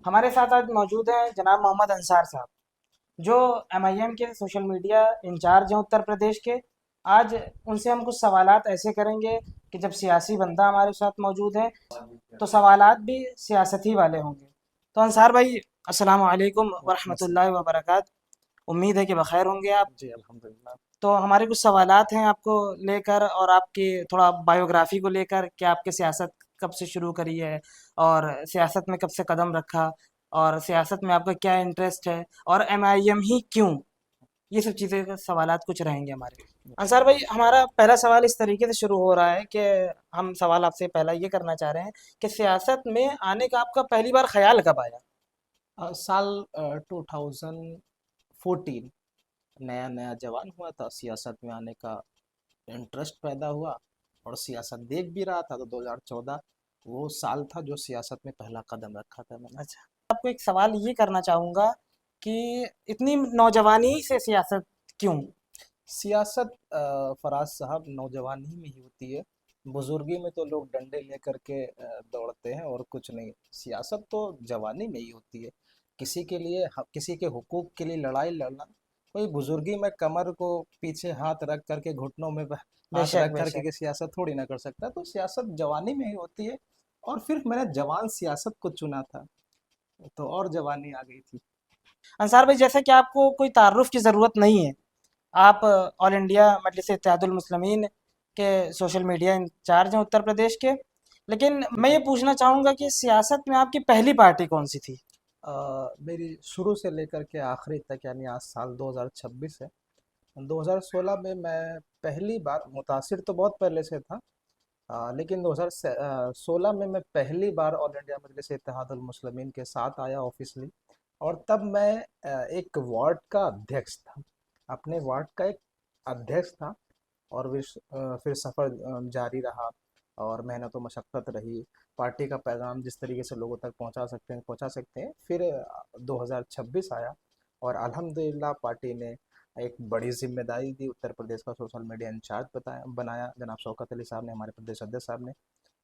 हमारे साथ आज मौजूद हैं जनाब मोहम्मद अंसार साहब, जो एमआईएम के सोशल मीडिया इंचार्ज हैं उत्तर प्रदेश के। आज उनसे हम कुछ सवालात ऐसे करेंगे कि जब सियासी बंदा हमारे साथ मौजूद है तो सवालात भी सियासती वाले होंगे। तो अंसार भाई, अस्सलाम वालेकुम वालेकुम वरहमतुल्लाहि अस्सलाम। वबरकात। उम्मीद है कि बखैर होंगे आप। जी अल्हम्दुलिल्लाह। तो हमारे कुछ सवालात हैं आपको लेकर, और आपकी थोड़ा बायोग्राफी को लेकर कि आपके सियासत कब से शुरू करी है, और सियासत में कब से कदम रखा, और सियासत में आपका क्या इंटरेस्ट है, और एमआईएम ही क्यों। ये सब चीज़ें का सवालात कुछ रहेंगे हमारे। अंसार भाई, हमारा पहला सवाल इस तरीके से शुरू हो रहा है कि हम सवाल आपसे पहला ये करना चाह रहे हैं कि सियासत में आने का आपका पहली बार ख्याल कब आया। साल 2014 नया नया जवान हुआ था, सियासत में आने का इंटरेस्ट पैदा हुआ और सियासत देख भी रहा था। तो 2014 वो साल था जो सियासत में पहला कदम रखा था मैंने। अच्छा, आपको एक सवाल ये करना चाहूँगा कि इतनी नौजवानी से सियासत क्यों। सियासत फराज साहब नौजवानी में ही होती है। बुजुर्गी में तो लोग डंडे लेकर के दौड़ते हैं और कुछ नहीं। सियासत तो जवानी में ही होती है। किसी के लिए किसी के हुकूक के लिए लड़ाई लड़ना कोई बुजुर्गी में कमर को पीछे हाथ रख करके घुटनों में हाथ बेशक रख करके बेशक। कि सियासत थोड़ी ना कर सकता। तो सियासत जवानी में ही होती है। और फिर मैंने जवान सियासत को चुना था तो और जवानी आ गई थी। अंसार भाई, जैसे कि आपको कोई तारुफ की ज़रूरत नहीं है, आप ऑल इंडिया मजलिस इत्तेहादुल मुस्लिमीन के सोशल मीडिया इंचार्ज हैं उत्तर प्रदेश के। लेकिन मैं ये पूछना चाहूँगा कि सियासत में आपकी पहली पार्टी कौन सी थी। मेरी शुरू से लेकर के आखिरी तक यानी आज साल 2026 है। 2016 में मैं पहली बार मुतासिर तो बहुत पहले से था। लेकिन 2016 में मैं पहली बार ऑल इंडिया मजलिस इत्तेहादुल मुस्लिमीन के साथ आया ऑफिशियली। और तब मैं एक वार्ड का अध्यक्ष था, अपने वार्ड का एक अध्यक्ष था। और फिर सफ़र जारी रहा और मेहनत व मशक्क़त रही। पार्टी का पैगाम जिस तरीके से लोगों तक पहुंचा सकते हैं। फिर 2026 आया और अल्हम्दुलिल्लाह पार्टी ने एक बड़ी जिम्मेदारी दी। उत्तर प्रदेश का सोशल मीडिया इंचार्ज बनाया जनाब शौकत अली साहब ने, हमारे प्रदेश अध्यक्ष साहब ने।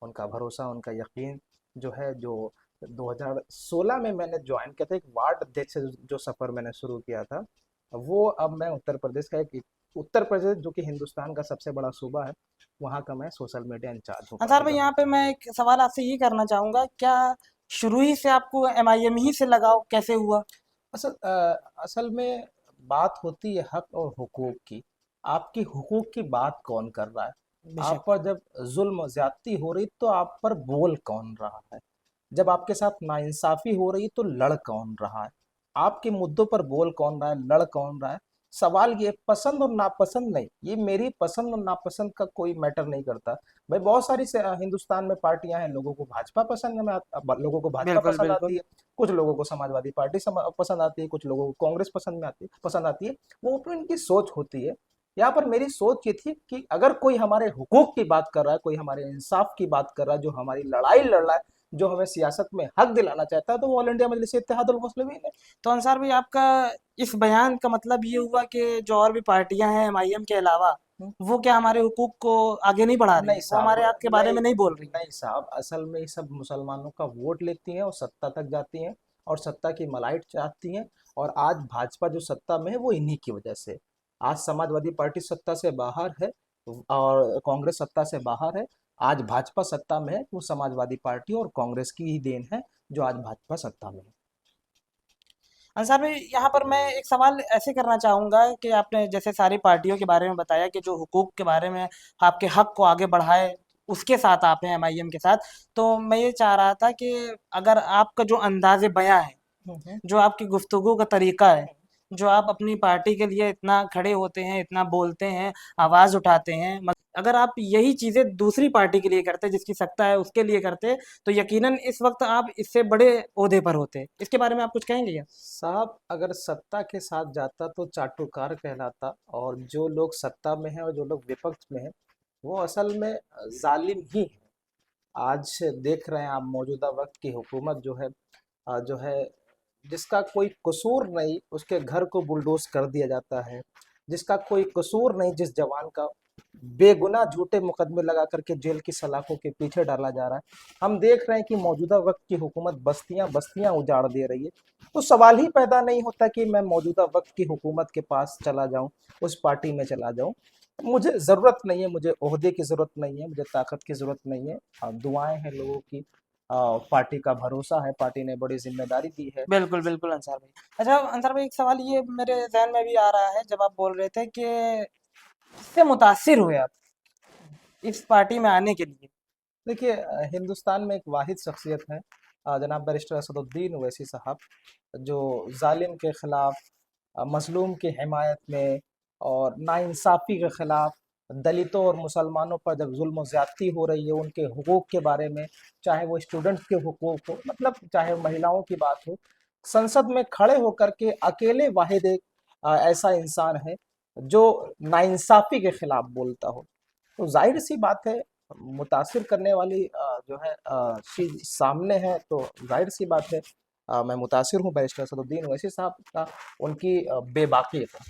उनका भरोसा, उनका यकीन जो है, जो 2016 में मैंने ज्वाइन किया था, एक वार्ड अध्यक्ष से जो सफ़र मैंने शुरू किया था, वो अब मैं उत्तर प्रदेश का एक उत्तर प्रदेश जो कि हिंदुस्तान का सबसे बड़ा सूबा है, वहाँ का मैं सोशल मीडिया इंचार्ज हूँ अंसार पार्टी भाई, का। यहाँ पे मैं एक सवाल आपसे ये करना चाहूँगा, क्या शुरू ही से आपको एमआईएम ही से लगाव कैसे हुआ। असल में बात होती है हक और हुकूक की। आपकी हुकूक की बात कौन कर रहा है? आप बेशक। पर जब जुल्म ज्यादती हो रही तो आप पर बोल कौन रहा है? जब आपके साथ नाइंसाफी हो रही तो लड़ कौन रहा है? आपके मुद्दों पर बोल कौन रहा है, लड़ कौन रहा है? सवाल ये पसंद और नापसंद नहीं, ये मेरी पसंद और नापसंद का कोई मैटर नहीं करता। भाई बहुत सारी हिंदुस्तान में पार्टियां हैं, लोगों को भाजपा पसंद लोगों को भाजपा बिल्कुल पसंद आती बिल्कुल। है। कुछ लोगों को समाजवादी पार्टी पसंद आती है, कुछ लोगों को कांग्रेस पसंद आती है। वो तो इनकी सोच होती है। यहाँ पर मेरी सोच ये थी कि अगर कोई हमारे हुकूक की बात कर रहा है, कोई हमारे इंसाफ की बात कर रहा है, जो हमारी लड़ाई लड़ रहा है, जो हमें सियासत में हक दिलाना चाहता है, तो वो ऑल इंडिया मजलिस इत्तेहादुल मुस्लिमीन है। तो अंसार भाई, आपका इस बयान का मतलब ये हुआ कि जो और भी पार्टियां हैं एमआईएम के अलावा, हम्म। वो क्या हमारे हुकूक को आगे नहीं बढ़ा नहीं रही, वो साहब, हमारे हक के बारे नहीं। में नहीं बोल रही। नहीं साहब, असल में ये सब मुसलमानों का वोट लेती हैं और सत्ता तक जाती हैं और सत्ता की मलाइट चाहती हैं। और आज भाजपा जो सत्ता में है वो इन्हीं की वजह से। आज समाजवादी पार्टी सत्ता से बाहर है और कांग्रेस सत्ता से बाहर है। आज भाजपा सत्ता में है, वो समाजवादी पार्टी और कांग्रेस की ही देन है जो आज भाजपा सत्ता में है। अंसार भाई, यहाँ पर मैं एक सवाल ऐसे करना चाहूँगा कि आपने जैसे सारी पार्टियों के बारे में बताया कि जो हुकूक के बारे में आपके हक को आगे बढ़ाए, उसके साथ आप हैं एमआईएम के साथ। तो मैं ये चाह रहा था कि अगर आपका जो अंदाज़ बयां है, हम्म। जो आपकी गुफ्तगू का तरीका है, जो आप अपनी पार्टी के लिए इतना खड़े होते हैं, इतना बोलते हैं, आवाज़ उठाते हैं, अगर आप यही चीज़ें दूसरी पार्टी के लिए करते, जिसकी सत्ता है उसके लिए करते, तो यकीनन इस वक्त आप इससे बड़े ओहदे पर होते। इसके बारे में आप कुछ कहेंगे क्या। साहब, अगर सत्ता के साथ जाता तो चाटुकार कहलाता, और जो लोग सत्ता में हैं और जो लोग विपक्ष में हैं वो असल में जालिम ही है। आज देख रहे हैं आप मौजूदा वक्त की हुकूमत जो है जिसका कोई कसूर नहीं उसके घर को बुलडोज कर दिया जाता है। जिसका कोई कसूर नहीं, जिस जवान का बेगुनाह झूठे मुकदमे लगा करके जेल की सलाखों के पीछे डाला जा रहा है। हम देख रहे हैं कि मौजूदा वक्त की हुकूमत बस्तियां बस्तियां उजाड़ दे रही है। तो सवाल ही पैदा नहीं होता कि मैं मौजूदा वक्त की हुकूमत के पास चला जाऊं, उस पार्टी में चला जाऊं। मुझे ज़रूरत नहीं है, मुझे ओहदे की ज़रूरत नहीं है, मुझे ताकत की ज़रूरत नहीं है। दुआएं हैं लोगों की, पार्टी का भरोसा है, पार्टी ने बड़ी जिम्मेदारी दी है। बिल्कुल, बिल्कुल अंसार भाई। अच्छा अंसार भाई, एक सवाल ये मेरे ज़हन में भी आ रहा है जब आप बोल रहे थे कि इससे मुतासिर हुए आप इस पार्टी में आने के लिए। देखिए, हिंदुस्तान में एक वाहिद शख्सियत है, जनाब बैरिस्टर असदुद्दीन ओवैसी साहब, जो जालिम के खिलाफ, मजलूम की हिमायत में और नाइंसाफ़ी के खिलाफ, दलितों और मुसलमानों पर जब जुल्म और ज़्यादती हो रही है, उनके हुकूक के बारे में, चाहे वो स्टूडेंट्स के हुकूक हो, मतलब चाहे महिलाओं की बात हो, संसद में खड़े होकर के अकेले वाहिद एक ऐसा इंसान है जो नाइंसाफ़ी के खिलाफ बोलता हो। तो जाहिर सी बात है, मुतासिर करने वाली जो है चीज सामने है, तो जाहिर सी बात है मैं मुतासिर हूँ बैरिस्टर असदुद्दीन ओवैसी साहब का, उनकी बेबाकी का।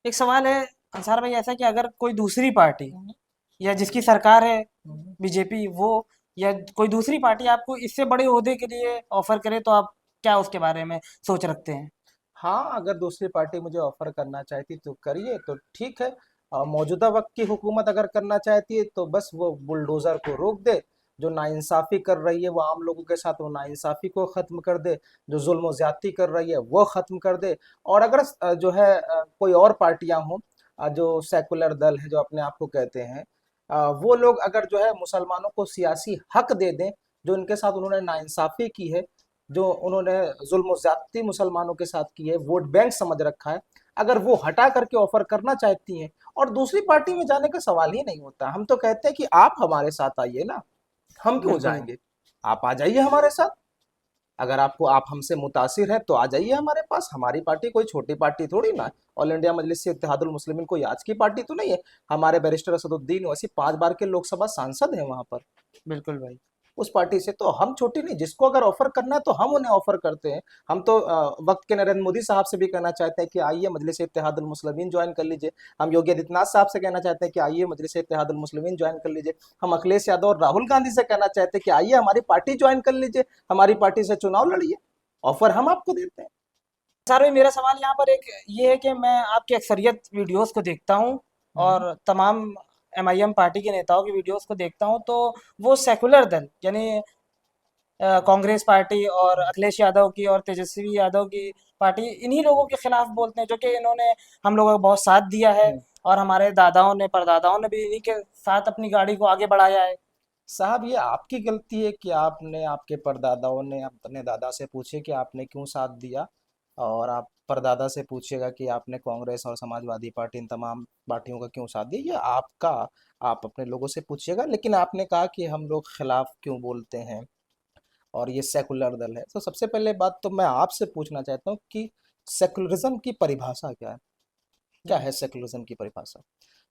एक सवाल है अंसार भाई ऐसा कि अगर कोई दूसरी पार्टी या जिसकी सरकार है बीजेपी, वो या कोई दूसरी पार्टी आपको इससे बड़े ओहदे के लिए ऑफर करे तो आप क्या उसके बारे में सोच रखते हैं? हाँ, अगर दूसरी पार्टी मुझे ऑफर करना चाहती तो करिए, तो ठीक है। मौजूदा वक्त की हुकूमत अगर करना चाहती है तो बस वो बुलडोजर को रोक दे, जो नाइंसाफ़ी कर रही है वो आम लोगों के साथ, वो नाइंसाफ़ी को ख़त्म कर दे, जो जुल्म और ज़्यादती कर रही है वो ख़त्म कर दे। और अगर जो है कोई और पार्टियां हों, जो सेकुलर दल है जो अपने आप को कहते हैं, वो लोग अगर जो है मुसलमानों को सियासी हक दे दें, जो इनके साथ उन्होंने नाइंसाफ़ी की है, जो उन्होंने जुल्म ज्यादती मुसलमानों के साथ की है, वोट बैंक समझ रखा है, अगर वो हटा करके ऑफर करना चाहती हैं, और दूसरी पार्टी में जाने का सवाल ही नहीं होता। हम तो कहते हैं कि आप हमारे साथ आइए ना, हम क्यों बिल्कुल। जाएंगे? आप आ जाइए हमारे साथ। अगर आपको, आप हमसे मुतासिर है तो आ जाइए हमारे पास। हमारी पार्टी कोई छोटी पार्टी थोड़ी ना है। ऑल इंडिया मजलिस से इत्तेहादुल मुस्लिमीन कोई आज की पार्टी तो नहीं है। हमारे बैरिस्टर असदुद्दीन वैसी 5 बार के लोकसभा सांसद हैं वहां पर, बिल्कुल भाई। उस पार्टी से। तो हम छोटी नहीं, जिसको अगर ऑफर करना है तो हम उन्हें ऑफर करते हैं। हम तो वक्त के नरेंद्र मोदी साहब से भी कहना चाहते हैं कि आइए मजलिस इत्तेहादुल मुस्लिमीन ज्वाइन कर लीजिए। हम योगी आदित्यनाथ साहब से कहना चाहते हैं कि आइए मजलिस इत्तेहादुल मुस्लिमीन ज्वाइन कर लीजिए। हम अखिलेश यादव और राहुल गांधी से कहना चाहते हैं कि आइए हमारी पार्टी ज्वाइन कर लीजिए, हमारी पार्टी से चुनाव लड़िए। ऑफर हम आपको देते हैं। सर भाई मेरा सवाल यहाँ पर एक ये है कि मैं आपकी अक्सरियत वीडियोस को देखता हूँ हम्म। और तमाम एमआईएम पार्टी के नेताओं की वीडियोस को देखता हूँ, तो वो सेकुलर दल यानी कांग्रेस पार्टी और अखिलेश यादव की और तेजस्वी यादव की पार्टी इन्हीं लोगों के खिलाफ बोलते हैं जो कि इन्होंने हम लोगों का बहुत साथ दिया है हम्म। और हमारे दादाओं ने परदादाओं ने भी इन्हीं के साथ अपनी गाड़ी को आगे बढ़ाया है। साहब, ये आपकी गलती है कि आपने, आपके परदादाओं ने अपने दादा से पूछे कि आपने क्यों साथ दिया, और आप परदादा से पूछिएगा कि आपने कांग्रेस और समाजवादी पार्टी, इन तमाम पार्टियों का क्यों साथ दिया। ये आपका, आप अपने लोगों से पूछिएगा। लेकिन आपने कहा कि हम लोग खिलाफ क्यों बोलते हैं और ये सेकुलर दल है, तो सबसे पहले बात तो मैं आपसे पूछना चाहता हूँ कि सेकुलरिज्म की परिभाषा क्या है? क्या है सेकुलरिज्म की परिभाषा?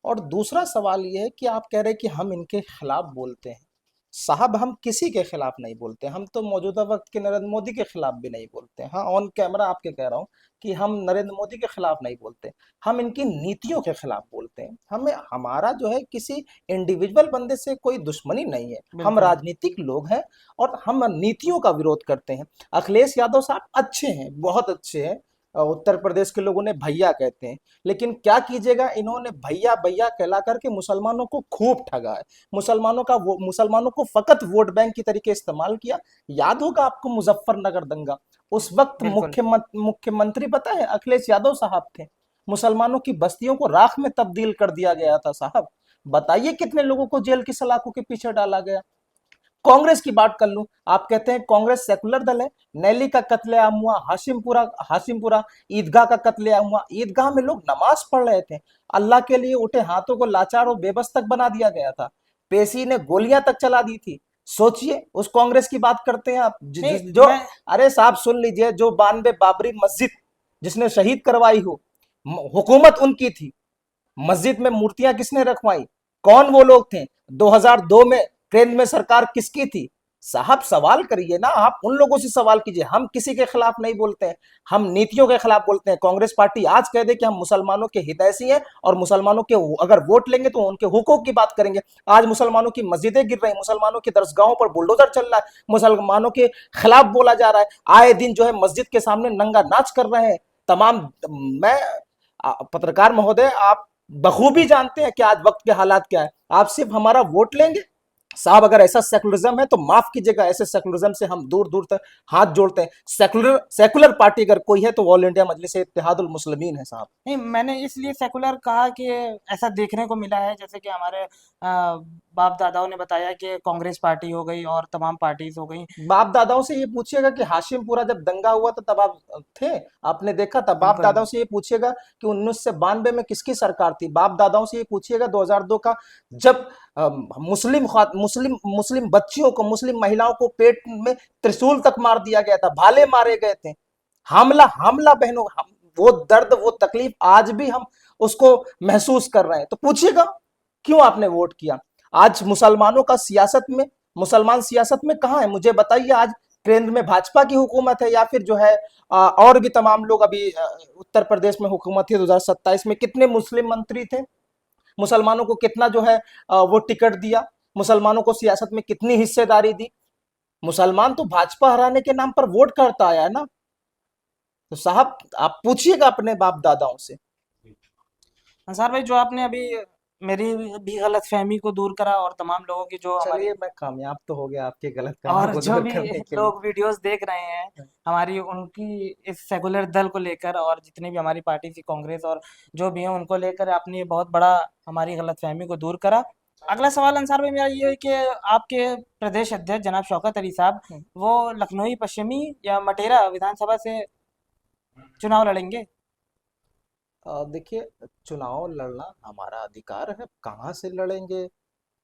और दूसरा सवाल ये है कि आप कह रहे हैं कि हम इनके खिलाफ बोलते हैं। साहब, हम किसी के खिलाफ नहीं बोलते। हम तो मौजूदा वक्त के नरेंद्र मोदी के खिलाफ भी नहीं बोलते। हाँ, ऑन कैमरा आपके कह रहा हूँ कि हम नरेंद्र मोदी के खिलाफ नहीं बोलते। हम इनकी नीतियों के खिलाफ बोलते हैं। हमें, हमारा जो है किसी इंडिविजुअल बंदे से कोई दुश्मनी नहीं है। हम बिल्कुल। राजनीतिक लोग हैं और हम नीतियों का विरोध करते हैं। अखिलेश यादव साहब अच्छे हैं, बहुत अच्छे हैं। उत्तर प्रदेश के लोग उन्हें भैया कहते हैं। लेकिन क्या कीजिएगा, इन्होंने भैया भैया कहला करके मुसलमानों को खूब ठगा है। मुसलमानों को फकत वोट बैंक की तरीके इस्तेमाल किया। याद होगा आपको मुजफ्फरनगर दंगा, उस वक्त बिल्कुल। मुख्यमंत्री पता है अखिलेश यादव साहब थे। मुसलमानों की बस्तियों को राख में तब्दील कर दिया गया था साहब। बताइए कितने लोगों को जेल की सलाखों के पीछे डाला गया। कांग्रेस की बात कर लूं, आप कहते हैं कांग्रेस सेकुलर दल है। नैली का कत्लेआम हुआ, हाशिमपुरा ईदगाह का कत्लेआम हुआ। ईदगाह में लोग नमाज पढ़ रहे थे, अल्लाह के लिए उठे हाथों को लाचार और बेबस तक बना दिया गया था। पेशी ने गोलियां तक चला दी थी। सोचिए, उस कांग्रेस की बात करते हैं आप, नहीं जो, मैं अरे साहब सुन लीजिए, जो 92 बाबरी मस्जिद जिसने शहीद करवाई हो, हुकूमत उनकी थी। मस्जिद में मूर्तियां किसने रखवाई? कौन वो लोग थे? 2002 में केंद्र में सरकार किसकी थी? साहब सवाल करिए ना, आप उन लोगों से सवाल कीजिए। हम किसी के खिलाफ नहीं बोलते हैं, हम नीतियों के खिलाफ बोलते हैं। कांग्रेस पार्टी आज कह दे कि हम मुसलमानों के हितैषी हैं और मुसलमानों के अगर वोट लेंगे तो उनके हुकूक की बात करेंगे। आज मुसलमानों की मस्जिदें गिर रही हैं, मुसलमानों की दरसगाहों पर बुलडोजर चल रहा है, मुसलमानों के खिलाफ बोला जा रहा है, आए दिन जो है मस्जिद के सामने नंगा नाच कर रहे हैं तमाम। मैं पत्रकार महोदय, आप बखूबी जानते हैं कि आज वक्त के हालात क्या है। आप सिर्फ हमारा वोट लेंगे साहब, अगर ऐसा सेकुलरिज्म है तो माफ कीजिएगा, ऐसे सेकुलरिज्म से हम दूर दूर तक हाथ जोड़ते हैं। सेकुलर सेकुलर पार्टी अगर कोई है तो ऑल इंडिया मजलिस इत्तेहादुल मुस्लिमीन है साहब। नहीं, मैंने इसलिए सेकुलर कहा कि ऐसा देखने को मिला है, जैसे कि हमारे बाप दादाओं ने बताया कि कांग्रेस पार्टी हो गई और तमाम पार्टीज हो गई। बाप दादाओं से ये पूछिएगा कि हाशिमपुरा जब दंगा हुआ था तब आप थे, आपने देखा था। बाप बिल्कुल। दादाओं से ये पूछिएगा कि 1992 में किसकी सरकार थी। बाप दादाओं से ये पूछिएगा 2002 का, जब मुस्लिम मुस्लिम बच्चियों को, मुस्लिम महिलाओं को पेट में त्रिशूल तक मार दिया गया था, भाले मारे गए थे। हमला हमला बहनों, हम वो दर्द वो तकलीफ आज भी हम उसको महसूस कर रहे हैं। तो पूछिएगा क्यों आपने वोट किया। आज मुसलमानों का सियासत में, मुसलमान सियासत में कहाँ है मुझे बताइए। आज केंद्र में भाजपा की हुकूमत है या फिर जो है और भी तमाम लोग अभी उत्तर प्रदेश में हुकूमत थी 2027 में, कितने मुस्लिम मंत्री थे, मुसलमानों को कितना जो है वो टिकट दिया, मुसलमानों को सियासत में कितनी हिस्सेदारी दी। मुसलमान तो भाजपा हराने के नाम पर वोट करता आया है ना। तो साहब आप पूछिएगा अपने बाप दादाओं से। अंसार भाई, जो आपने अभी मेरी भी गलतफहमी को दूर करा और तमाम लोगों की जो हमारी, चलिए मैं कामयाब तो हो गया आपकी गलत फहमियों और को जो दूर भी करने के लिए। लोग वीडियोस देख रहे हैं हमारी, उनकी इस सेकुलर दल को लेकर और जितनी भी हमारी पार्टी थी कांग्रेस और जो भी है उनको लेकर आपने ये बहुत बड़ा हमारी गलतफहमी को दूर करा। अगला सवाल अंसार भाई मेरा ये है कि आपके प्रदेश अध्यक्ष जनाब शौकत अली साहब, वो लखनऊ पश्चिमी या मटेरा विधानसभा से चुनाव लड़ेंगे? देखिए, चुनाव लड़ना हमारा अधिकार है, कहाँ से लड़ेंगे।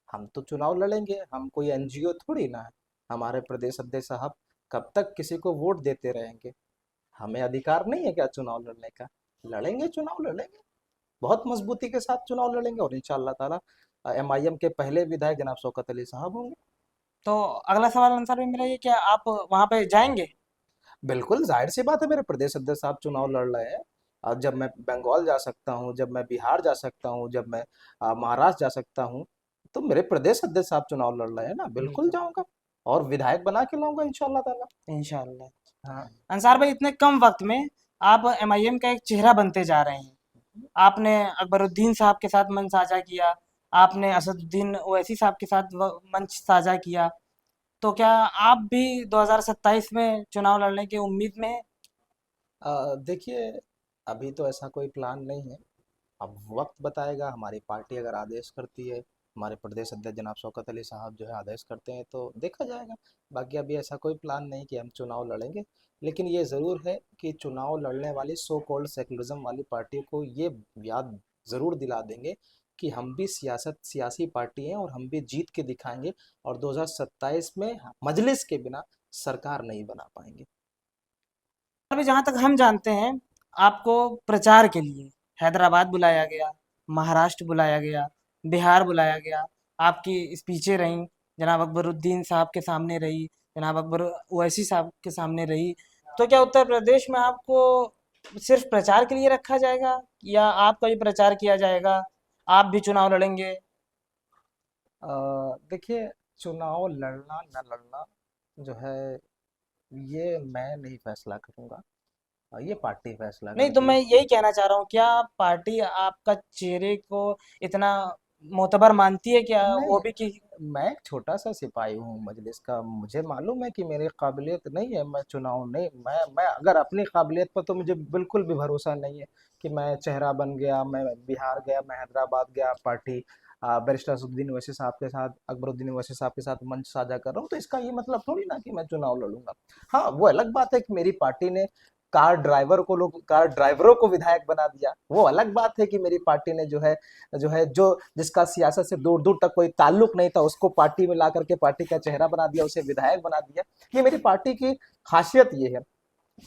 हम तो चुनाव लड़ेंगे, हम कोई एनजीओ थोड़ी ना है। हमारे प्रदेश अध्यक्ष साहब कब तक किसी को वोट देते रहेंगे। हमें अधिकार नहीं है क्या चुनाव लड़ने का। लड़ेंगे, चुनाव लड़ेंगे, बहुत मजबूती के साथ चुनाव लड़ेंगे और इंशाअल्लाह ताला एमआईएम के पहले विधायक जनाब शौकत अली साहब होंगे। तो अगला सवाल अंसार भाई मेरा ये, क्या आप वहां पे जाएंगे? बिल्कुल जाहिर सी बात है, मेरे प्रदेश अध्यक्ष साहब चुनाव लड़ रहे हैं। और जब मैं बंगाल जा सकता हूँ, जब मैं बिहार जा सकता हूँ, जब मैं महाराष्ट्र जा सकता हूँ, तो मेरे प्रदेश अध्यक्ष साहब चुनाव लड़ रहे हैं ना, बिल्कुल बिल्कुल। जाऊंगा और विधायक बना के लाऊंगा इंशाल्लाह ताला। इंशाल्लाह। हाँ। अंसार भाई, इतने कम वक्त में आप एमआईएम का एक चेहरा बनते जा रहे हैं। आपने अकबरुद्दीन साहब के साथ मंच साझा किया, आपने असदुद्दीन ओवैसी साहब के साथ मंच साझा किया। तो क्या आप भी 2027 में चुनाव लड़ने की उम्मीद में हैं? देखिए, अभी तो ऐसा कोई प्लान नहीं है। अब वक्त बताएगा, हमारी पार्टी अगर आदेश करती है, हमारे प्रदेश अध्यक्ष जनाब शौकत अली साहब जो है आदेश करते हैं तो देखा जाएगा। बाकी अभी ऐसा कोई प्लान नहीं कि हम चुनाव लड़ेंगे। लेकिन ये ज़रूर है कि चुनाव लड़ने वाली सो कॉल्ड सेकुलरिज्म वाली पार्टियों को ये याद ज़रूर दिला देंगे कि हम भी सियासी पार्टी हैं और हम भी जीत के दिखाएंगे और 2027 में मजलिस के बिना सरकार नहीं बना पाएंगे। अभी जहाँ तक हम जानते हैं, आपको प्रचार के लिए हैदराबाद बुलाया गया, महाराष्ट्र बुलाया गया, बिहार बुलाया गया। आपकी स्पीचें रहीं, जनाब अकबरुद्दीन साहब के सामने रही, जनाब अकबर ओवैसी साहब के सामने रही। तो क्या उत्तर प्रदेश में आपको सिर्फ प्रचार के लिए रखा जाएगा, या आपका भी प्रचार किया जाएगा, आप भी चुनाव लड़ेंगे? देखिए, चुनाव लड़ना न लड़ना जो है ये मैं नहीं फैसला करूंगा, ये पार्टी फैसला नहीं, तो करती है। मैं यही कहना चाह रहा हूँ, क्या पार्टी आपका चेहरे को इतना मोतबर मानती है क्या, नहीं, वो भी कि मैं एक छोटा सा सिपाही हूँ मजलिस का, मुझे मालूम है कि मेरी काबिलियत नहीं है। मैं चुनाव नहीं, मैं अगर अपनी काबिलियत पर तो मुझे बिल्कुल भी भरोसा नहीं है कि मैं चेहरा बन गया, मैं बिहार गया, मैं हैदराबाद गया, पार्टी बैरिस्टर असदुद्दीन ओवैसी साहब के साथ, अकबरुद्दीन ओवैसी साहब के साथ मंच साझा कर रहा हूँ तो इसका ये मतलब थोड़ी ना कि मैं चुनाव लड़ूंगा। हाँ, वो अलग बात है कि मेरी पार्टी ने कार ड्राइवरों को विधायक बना दिया, वो अलग बात है कि मेरी पार्टी ने जो जिसका सियासत से दूर दूर तक कोई ताल्लुक नहीं था उसको पार्टी में ला करके पार्टी का चेहरा बना दिया, उसे विधायक बना दिया। ये मेरी पार्टी की खासियत ये है।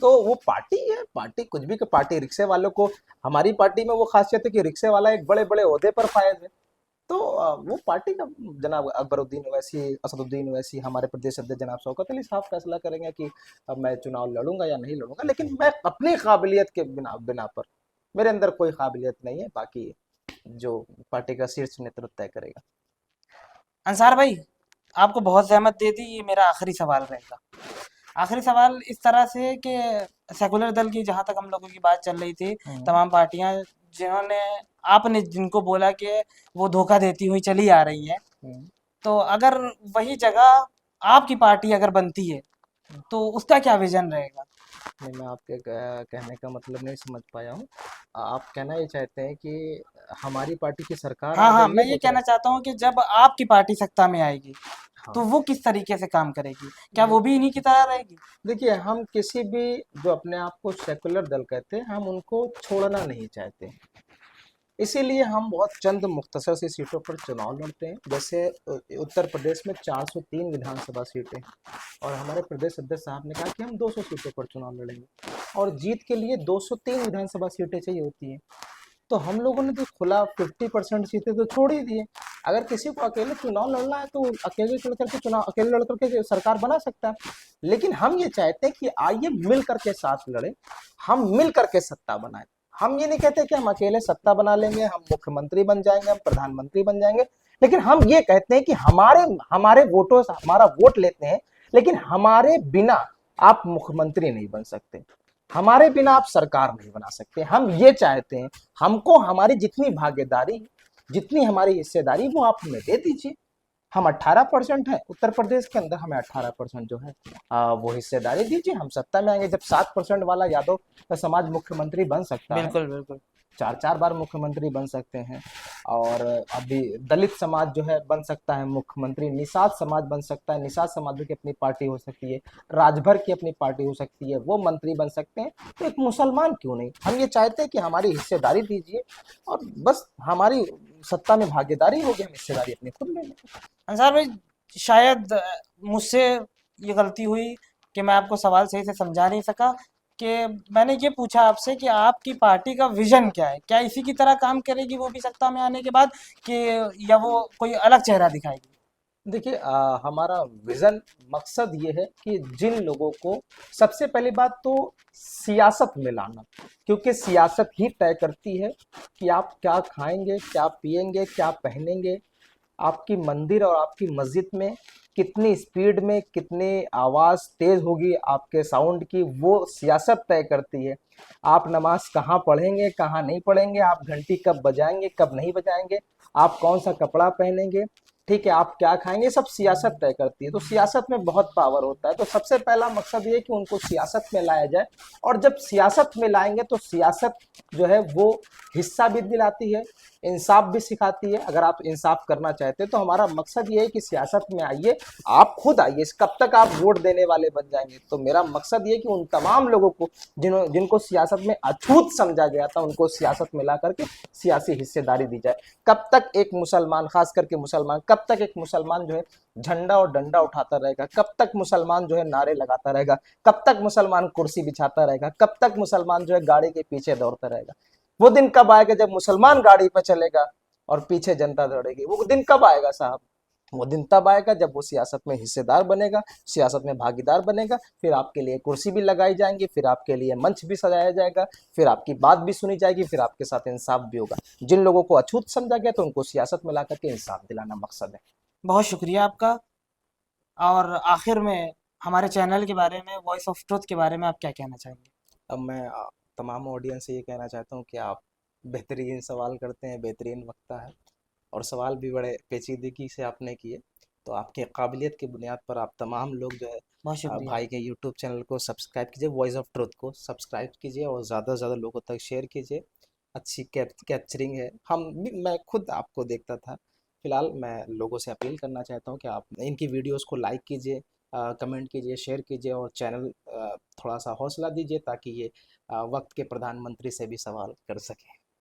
तो वो पार्टी है, पार्टी कुछ भी, पार्टी रिक्शे वालों को, हमारी पार्टी में वो खासियत है कि रिक्शे वाला एक बड़े बड़े ओहदे पर फायज है। तो वो पार्टी का जनाब अकबरुद्दीन ओवैसी, असदुद्दीन ओवैसी, हमारे प्रदेश अध्यक्ष जनाब शौकत अली साहब फैसला करेंगे कि अब मैं चुनाव लड़ूंगा या नहीं लड़ूंगा। लेकिन मैं अपनी काबिलियत के बिना बिना पर, मेरे अंदर कोई काबिलियत नहीं है, बाकी जो पार्टी का शीर्ष नेतृत्व तय करेगा। अंसार भाई, आपको बहुत ज़हमत दे दी, ये मेरा आखिरी सवाल रहेगा। आखिरी सवाल इस तरह से कि सेकुलर दल की जहाँ तक हम लोगों की बात चल रही थी, हम्म। तमाम पार्टियाँ जिन्होंने आपने जिनको बोला कि वो धोखा देती हुई चली आ रही हैं, हम्म। तो अगर वही जगह आपकी पार्टी अगर बनती है, तो उसका क्या विज़न रहेगा? नहीं, मैं आपके कहने का मतलब नहीं समझ पाया हूँ। आप कहना ये चाहते हैं कि हमारी पार्टी की सरकार आ हाँ, हाँ, गई है, मैं ये वो चाहे। कहना चाहता हूँ कि जब आपकी पार्टी सत्ता में आएगी, तो हाँ। वो किस तरीके से काम करेगी? क्या दे- वो भी इन्हीं की तरह रहेगी? देखिए, हम किसी भी जो अपने आप को सेकुलर दल कहते हैं, हम उनको छोड़ना नहीं चाहते। इसीलिए हम बहुत चंद मुख्तसर सी सीटों पर चुनाव लड़ते हैं। जैसे उत्तर प्रदेश में 403 विधानसभा सीटें, और हमारे प्रदेश अध्यक्ष साहब ने कहा कि हम 200 सीटों पर चुनाव लड़ेंगे, और जीत के लिए 203 विधानसभा सीटें चाहिए होती हैं। तो हम लोगों ने तो खुला 50% सीटें तो छोड़ ही दिए। अगर किसी को अकेले चुनाव लड़ना है तो अकेले लड़ करके चुनाव, अकेले लड़ करके सरकार बना सकता है। लेकिन हम ये चाहते हैं कि आइए मिल करके साथ लड़े, हम मिल करके सत्ता बनाए। हम ये नहीं कहते कि हम अकेले सत्ता बना लेंगे, हम मुख्यमंत्री बन जाएंगे, हम प्रधानमंत्री बन जाएंगे। लेकिन हम ये कहते हैं कि हमारे हमारे वोटों से हमारा वोट लेते हैं, लेकिन हमारे बिना आप मुख्यमंत्री नहीं बन सकते, हमारे बिना आप सरकार नहीं बना सकते। हम ये चाहते हैं, हमको हमारी जितनी भागीदारी, जितनी हमारी हिस्सेदारी, वो आप हमें दे दीजिए। हम 18% है उत्तर प्रदेश के अंदर, हमें 18% जो है वो हिस्सेदारी दीजिए, हम सत्ता में आएंगे। जब 7% वाला यादव का समाज मुख्यमंत्री बन सकता है, बिल्कुल, बिल्कुल। चार चार बार मुख्यमंत्री बन सकते हैं, और अभी दलित समाज जो है बन सकता है मुख्यमंत्री, निषाद समाज बन सकता है, निषाद समाज की अपनी पार्टी हो सकती है, राजभर की अपनी पार्टी हो सकती है, वो मंत्री बन सकते हैं। तो एक मुसलमान क्यों नहीं? हम ये चाहते हैं कि हमारी हिस्सेदारी दीजिए, और बस हमारी सत्ता में भागीदारी होगी, हम हिस्सेदारी अपनी खुद ले लें। अंसार भाई, शायद मुझसे ये गलती हुई कि मैं आपको सवाल सही से समझा नहीं सका, कि मैंने ये पूछा आपसे कि आपकी पार्टी का विजन क्या है? क्या इसी की तरह काम करेगी वो भी सत्ता में आने के बाद, कि या वो कोई अलग चेहरा दिखाएगी? देखिए, हमारा विजन, मकसद ये है कि जिन लोगों को, सबसे पहली बात तो सियासत में लाना, क्योंकि सियासत ही तय करती है कि आप क्या खाएंगे, क्या पिएंगे, क्या पहनेंगे, आपकी मंदिर और आपकी मस्जिद में कितनी स्पीड में कितनी आवाज़ तेज़ होगी आपके साउंड की, वो सियासत तय करती है। आप नमाज कहाँ पढ़ेंगे, कहाँ नहीं पढ़ेंगे, आप घंटी कब बजाएंगे, कब नहीं बजाएंगे, आप कौन सा कपड़ा पहनेंगे, ठीक है, आप क्या खाएंगे, सब सियासत तय करती है। तो सियासत में बहुत पावर होता है। तो सबसे पहला मकसद ये है कि उनको सियासत में लाया जाए, और जब सियासत में लाएंगे तो सियासत जो है वो हिस्सा भी दिलाती है, इंसाफ भी सिखाती है। अगर आप इंसाफ करना चाहते हैं तो हमारा मकसद ये है कि सियासत में आइए, आप खुद आइए। कब तक आप वोट देने वाले बन जाएंगे? तो मेरा मकसद ये है कि उन तमाम लोगों को जिनको सियासत में अछूत समझा गया था, उनको सियासत में ला करके सियासी हिस्सेदारी दी जाए। कब तक एक मुसलमान, खास करके मुसलमान, कब तक एक मुसलमान जो है झंडा और डंडा उठाता रहेगा? कब तक मुसलमान जो है नारे लगाता रहेगा? कब तक मुसलमान कुर्सी बिछाता रहेगा? कब तक मुसलमान जो है गाड़ी के पीछे दौड़ता रहेगा? वो दिन कब आएगा जब मुसलमान गाड़ी पर चलेगा और पीछे जनता दौड़ेगी? वो दिन कब आएगा साहब? वो दिन तब आएगा जब वो सियासत में हिस्सेदार बनेगा, सियासत में भागीदार बनेगा। फिर आपके लिए कुर्सी भी लगाई जाएंगी, फिर आपके लिए मंच भी सजाया जाएगा, फिर आपकी बात भी सुनी जाएगी, फिर आपके साथ इंसाफ भी होगा। जिन लोगों को अछूत समझा गया तो उनको सियासत में ला करके इंसाफ दिलाना मकसद है। बहुत शुक्रिया आपका। और आखिर में हमारे चैनल के बारे में, वॉइस ऑफ ट्रुथ के बारे में आप क्या कहना चाहेंगे? अब मैं तमाम ऑडियंस से ये कहना चाहता हूँ कि आप बेहतरीन सवाल करते हैं, बेहतरीन वक्ता है, और सवाल भी बड़े पेचीदगी से आपने किए। तो आपके काबिलियत की बुनियाद पर आप तमाम लोग जो है बहुत शुक्रिया। भाई के यूट्यूब चैनल को सब्सक्राइब कीजिए, वॉइस ऑफ ट्रुथ को सब्सक्राइब कीजिए, और ज़्यादा से ज़्यादा लोगों तक शेयर कीजिए। अच्छी कैप्चरिंग है, मैं खुद आपको देखता था। फिलहाल मैं लोगों से अपील करना चाहता हूँ कि आप इनकी वीडियोस को लाइक कीजिए, कमेंट कीजिए, शेयर कीजिए, और चैनल थोड़ा सा हौसला दीजिए, ताकि ये वक्त के प्रधानमंत्री से भी सवाल कर सकें।